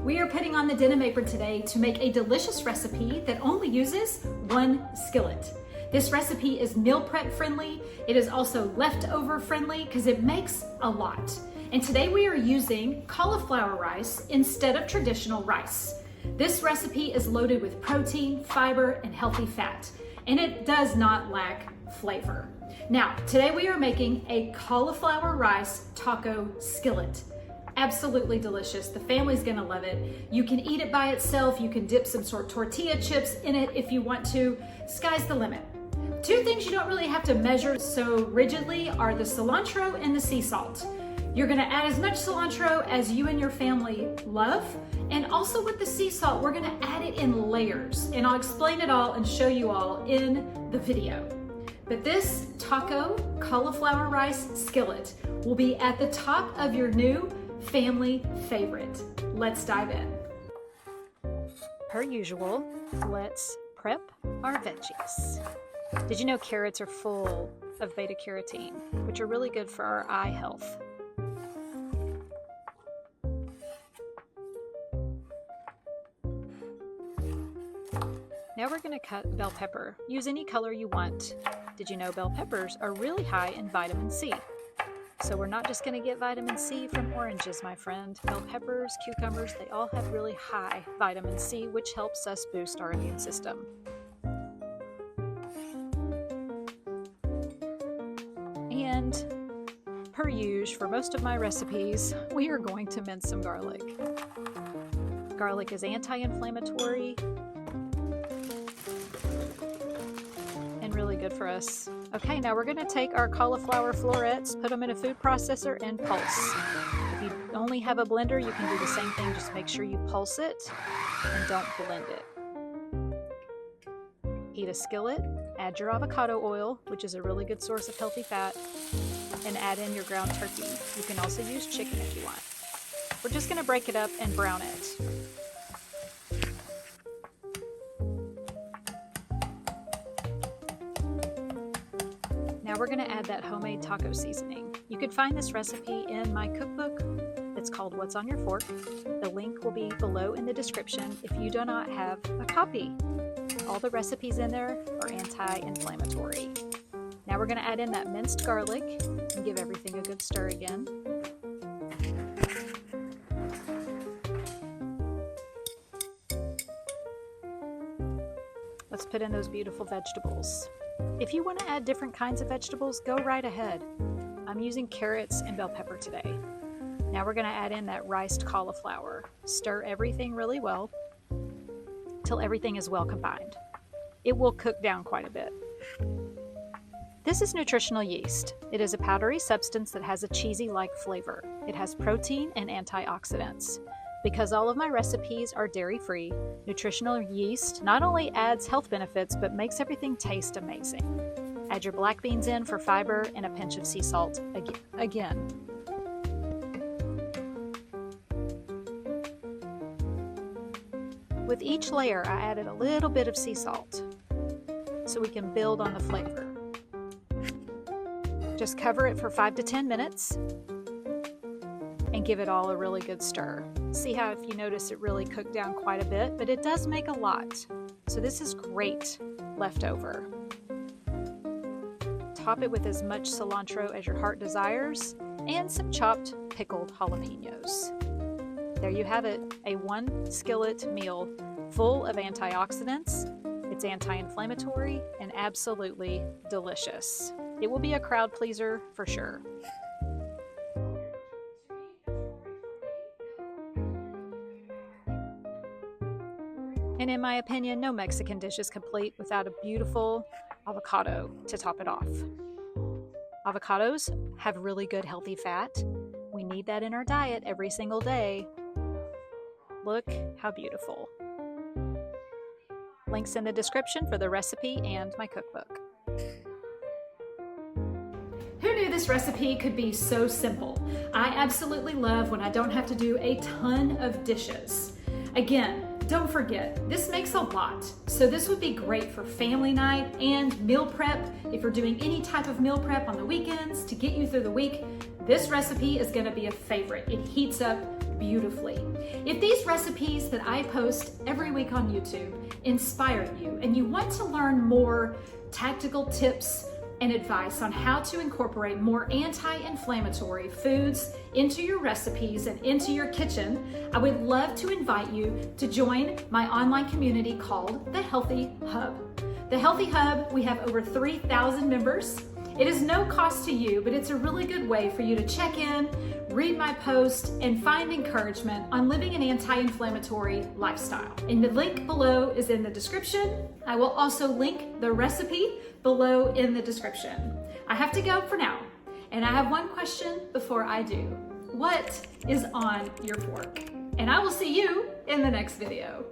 We are putting on the denim apron today to make a delicious recipe that only uses one skillet. This recipe is meal prep friendly. It is also leftover friendly because it makes a lot. And today we are using cauliflower rice instead of traditional rice. This recipe is loaded with protein, fiber, and healthy fat, and it does not lack flavor. Now, today we are making a cauliflower rice taco skillet. Absolutely delicious. The family's gonna love it. You can eat it by itself. You can dip some sort of tortilla chips in it if you want to. Sky's the limit. Two things you don't really have to measure so rigidly are the cilantro and the sea salt. You're gonna add as much cilantro as you and your family love. And also with the sea salt, we're gonna add it in layers. And I'll explain it all and show you all in the video. But this taco cauliflower rice skillet will be at the top of your new family favorite. Let's dive in. Per usual, let's prep our veggies. Did you know carrots are full of beta carotene, which are really good for our eye health? Now we're going to cut bell pepper. Use any color you want. Did you know bell peppers are really high in vitamin C? So we're not just going to get vitamin C from oranges, my friend. Bell peppers, cucumbers, they all have really high vitamin C, which helps us boost our immune system. And per usual, for most of my recipes, we are going to mince some garlic. Garlic is anti-inflammatory and really good for us. Okay, now we're going to take our cauliflower florets, put them in a food processor, and pulse. If you only have a blender, you can do the same thing. Just make sure you pulse it and don't blend it. Heat a skillet, add your avocado oil, which is a really good source of healthy fat, and add in your ground turkey. You can also use chicken if you want. We're just going to break it up and brown it. Now we're going to add that homemade taco seasoning. You can find this recipe in my cookbook. It's called What's on Your Fork. The link will be below in the description if you do not have a copy. All the recipes in there are anti-inflammatory. Now we're going to add in that minced garlic and give everything a good stir again. Let's put in those beautiful vegetables. If you want to add different kinds of vegetables, go right ahead. I'm using carrots and bell pepper today. Now we're going to add in that riced cauliflower. Stir everything really well till everything is well combined. It will cook down quite a bit. This is nutritional yeast. It is a powdery substance that has a cheesy-like flavor. It has protein and antioxidants. Because all of my recipes are dairy-free, nutritional yeast not only adds health benefits, but makes everything taste amazing. Add your black beans in for fiber and a pinch of sea salt again. With each layer, I added a little bit of sea salt so we can build on the flavor. Just cover it for 5 to 10 minutes and give it all a really good stir. See how, if you notice, it really cooked down quite a bit, but it does make a lot. So this is great leftover. Top it with as much cilantro as your heart desires and some chopped pickled jalapenos. There you have it, a one skillet meal full of antioxidants. It's anti-inflammatory and absolutely delicious. It will be a crowd pleaser for sure. And in my opinion, no Mexican dish is complete without a beautiful avocado to top it off. Avocados have really good healthy fat. We need that in our diet every single day. Look how beautiful. Links in the description for the recipe and my cookbook. Who knew this recipe could be so simple? I absolutely love when I don't have to do a ton of dishes. Again, don't forget, this makes a lot. So this would be great for family night and meal prep. If you're doing any type of meal prep on the weekends to get you through the week, this recipe is gonna be a favorite. It heats up beautifully. If these recipes that I post every week on YouTube inspire you and you want to learn more tactical tips and advice on how to incorporate more anti-inflammatory foods into your recipes and into your kitchen, I would love to invite you to join my online community called The Healthy Hub. The Healthy Hub, we have over 3,000 members. It is no cost to you, but it's a really good way for you to check in, read my post, and find encouragement on living an anti-inflammatory lifestyle. And the link below is in the description. I will also link the recipe below in the description. I have to go for now, and I have one question before I do. What is on your fork? And I will see you in the next video.